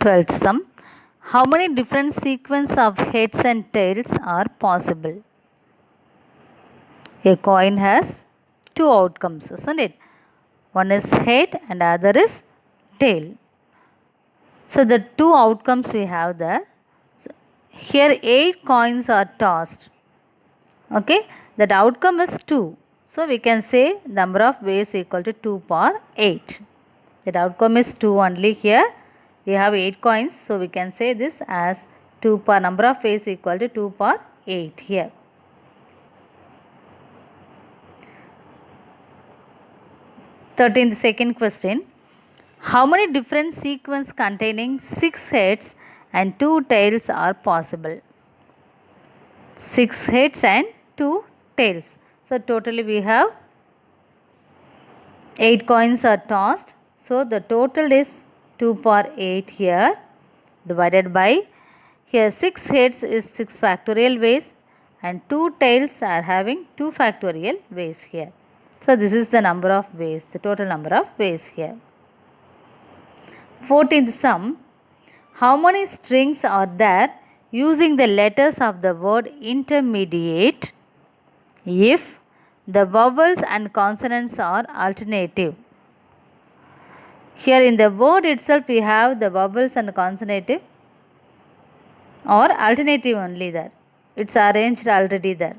12th sum. How many different sequence of heads and tails are possible? A coin has two outcomes, isn't it? One is head and other is tail. So the two outcomes we have there. So here 8 coins are tossed. Okay, that outcome is 2. So we can say number of ways equal to 2 power 8. That outcome is 2 only here. We have 8 coins, so we can say this as 2 power number of ways equal to 2 power 8 here. Second question. How many different sequence containing 6 heads and 2 tails are possible? 6 heads and 2 tails. So totally we have 8 coins are tossed. So the total is 2 power 8 here divided by here 6 heads is 6 factorial ways and 2 tails are having 2 factorial ways here. So this is the number of ways, the total number of ways here. 14th sum. How many strings are there using the letters of the word intermediate if the vowels and consonants are alternative? Here in the word itself we have the vowels and consonant or alternative only there. It's arranged already there.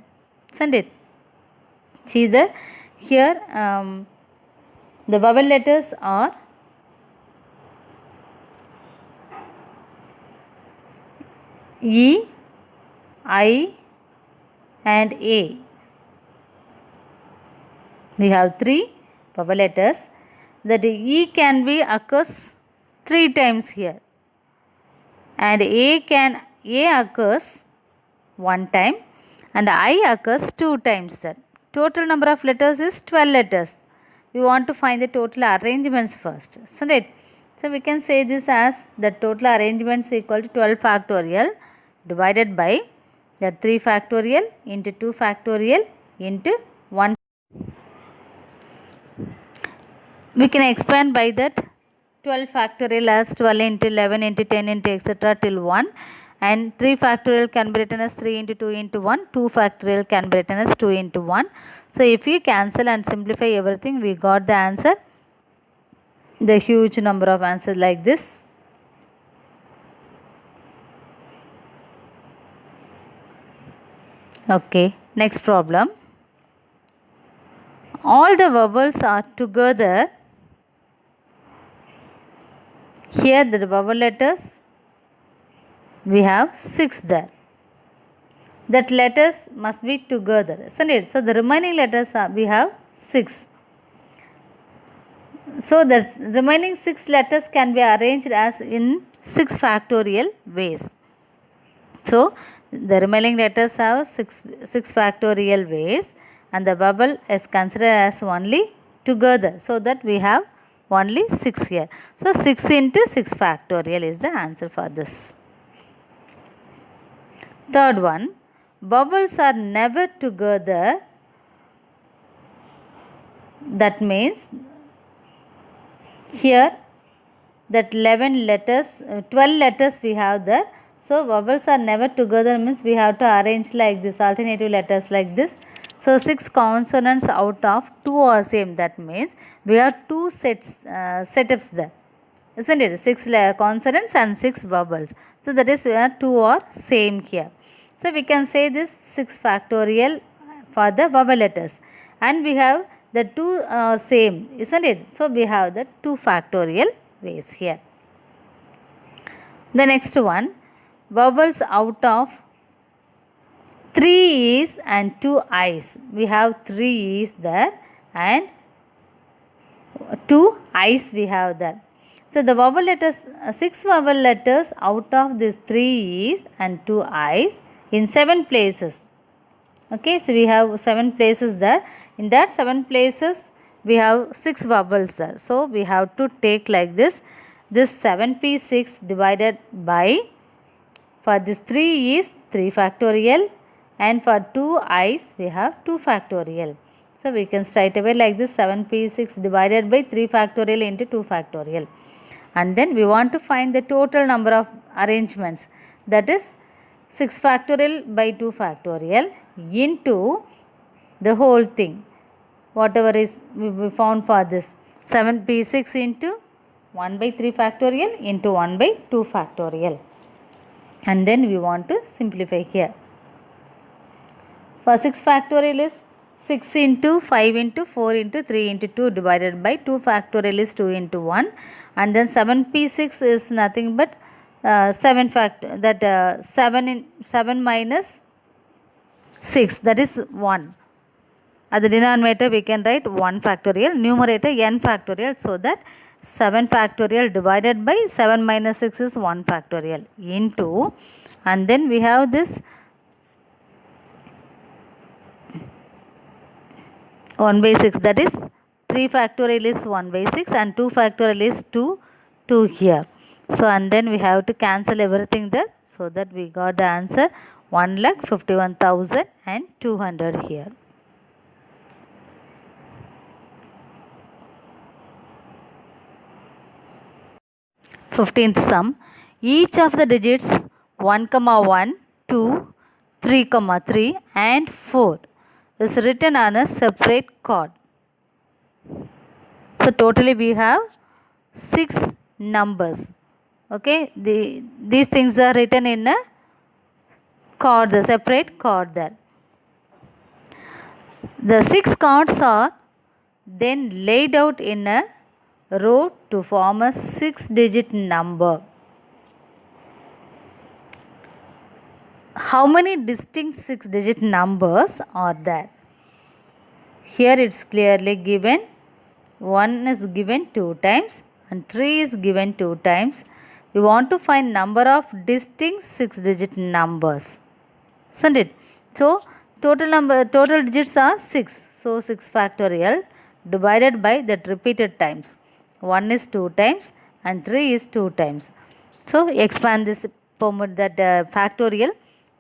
Isn't it? See there. Here the vowel letters are E, I and A. We have 3 vowel letters. That E can be occurs 3 times here and A occurs 1 time and I occurs 2 times there. Total number of letters is 12 letters. We want to find the total arrangements first, isn't it? So we can say this as the total arrangements equal to 12 factorial divided by that 3 factorial into 2 factorial into 1. We can expand by that 12 factorial as 12 into 11 into 10 into etc. till 1 and 3 factorial can be written as 3 into 2 into 1, 2 factorial can be written as 2 into 1. So if we cancel and simplify everything, we got the answer, the huge number of answers like this. Okay, next problem. All the vowels are together. Here the vowel letters we have 6 there. That letters must be together, isn't it? So the remaining letters we have 6. So the remaining 6 letters can be arranged as in 6 factorial ways. So the remaining letters have 6 factorial ways and the vowel is considered as only together, so that we have only 6 here. So 6 into 6 factorial is the answer for this. Third one, vowels are never together. That means here that 11 letters, 12 letters we have there. So vowels are never together means we have to arrange like this, alternative letters like this. So 6 consonants out of 2 are same. That means we have 2 setups there, isn't it? 6 consonants and 6 vowels. So that is where 2 are same here. So we can say this 6 factorial for the vowel letters and we have the 2 same, isn't it? So we have the 2 factorial ways here. The next one, vowels out of 3 E's and 2 I's. We have 3 E's there and 2 I's we have there. So the vowel letters, 6 vowel letters out of these 3 E's and 2 I's in 7 places. Okay, so we have 7 places there. In that 7 places we have 6 vowels there. So we have to take like this 7p6 divided by, for this 3 is 3 factorial and for 2 i's we have 2 factorial. So we can straight away like this 7p6 divided by 3 factorial into 2 factorial. and then we want to find the total number of arrangements, that is 6 factorial by 2 factorial into the whole thing, whatever is we found for this, 7p6 into 1 by 3 factorial into 1 by 2 factorial, and then we want to simplify here. For 6 factorial is 6 into 5 into 4 into 3 into 2 divided by 2 factorial is 2 into 1, and then 7p6 is nothing but 7 minus 6, that is 1. At the denominator we can write 1 factorial, numerator n factorial, so that 7 factorial divided by 7 minus 6 is 1 factorial into, and then we have this 1 by 6, that is 3 factorial is 1 by 6 and 2 factorial is 2 here. So, and then we have to cancel everything there, so that we got the answer 1,51,200 here. 15th sum, each of the digits 1, 1, 2, 3, 3 and 4 is written on a separate card. So totally we have 6 numbers. Okay, these things are written in a card, the separate card there. The 6 cards are then laid out in a row to form a 6-digit number. How many distinct 6-digit numbers are there? Here it's clearly given. 1 is given 2 times and 3 is given 2 times. We want to find number of distinct 6-digit numbers, isn't it? So total digits are 6. So 6 factorial divided by that repeated times. 1 is 2 times and 3 is 2 times. So expand this factorial.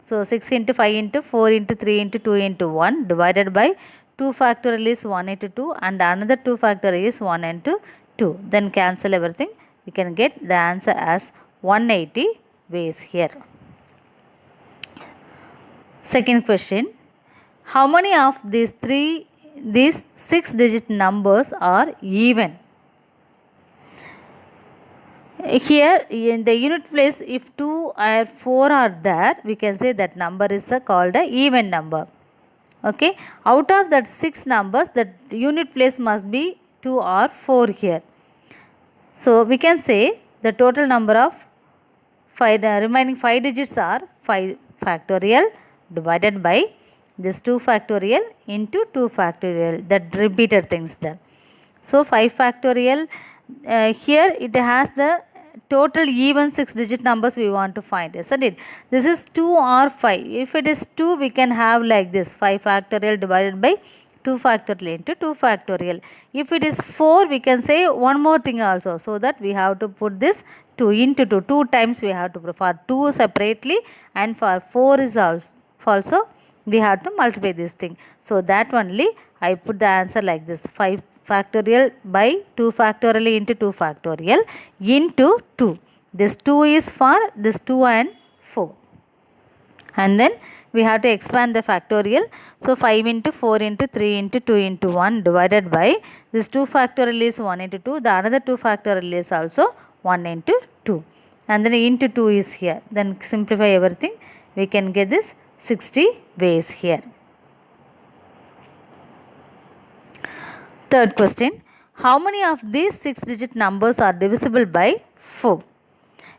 So 6 into 5 into 4 into 3 into 2 into 1 divided by 2 factorial is 1 into 2 and another 2 factorial is 1 into 2. Then cancel everything. We can get the answer as 180 ways here. Second question. How many of these 6-digit numbers are even? Here in the unit place, if 2 or 4 are there, we can say that number is called a even number. Okay, out of that 6 numbers, the unit place must be 2 or 4 here. So we can say the total number of remaining 5 digits are 5 factorial divided by this 2 factorial into 2 factorial, that repeated things there. So 5 factorial, here it has the total even 6-digit numbers we want to find, isn't it? This is 2 or 5. If it is 2, we can have like this 5 factorial divided by 2 factorial into 2 factorial. If it is 4, we can say one more thing also, so that we have to put this 2 into 2. 2 times we have to put for 2 separately, and for 4 is also we have to multiply this thing. So that only I put the answer like this: 5 factorial by 2 factorial into 2 factorial into 2. This 2 is for this 2 and 4. And then we have to expand the factorial. So 5 into 4 into 3 into 2 into 1 divided by this 2 factorial is 1 into 2. The another 2 factorial is also 1 into 2. And then into 2 is here. Then simplify everything. We can get this 60 ways here. Third question. How many of these 6-digit numbers are divisible by 4?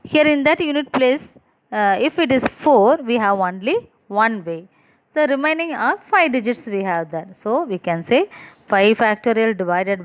Here in that unit place, if it is 4, we have only one way. The remaining are 5 digits we have there. So we can say 5 factorial divided by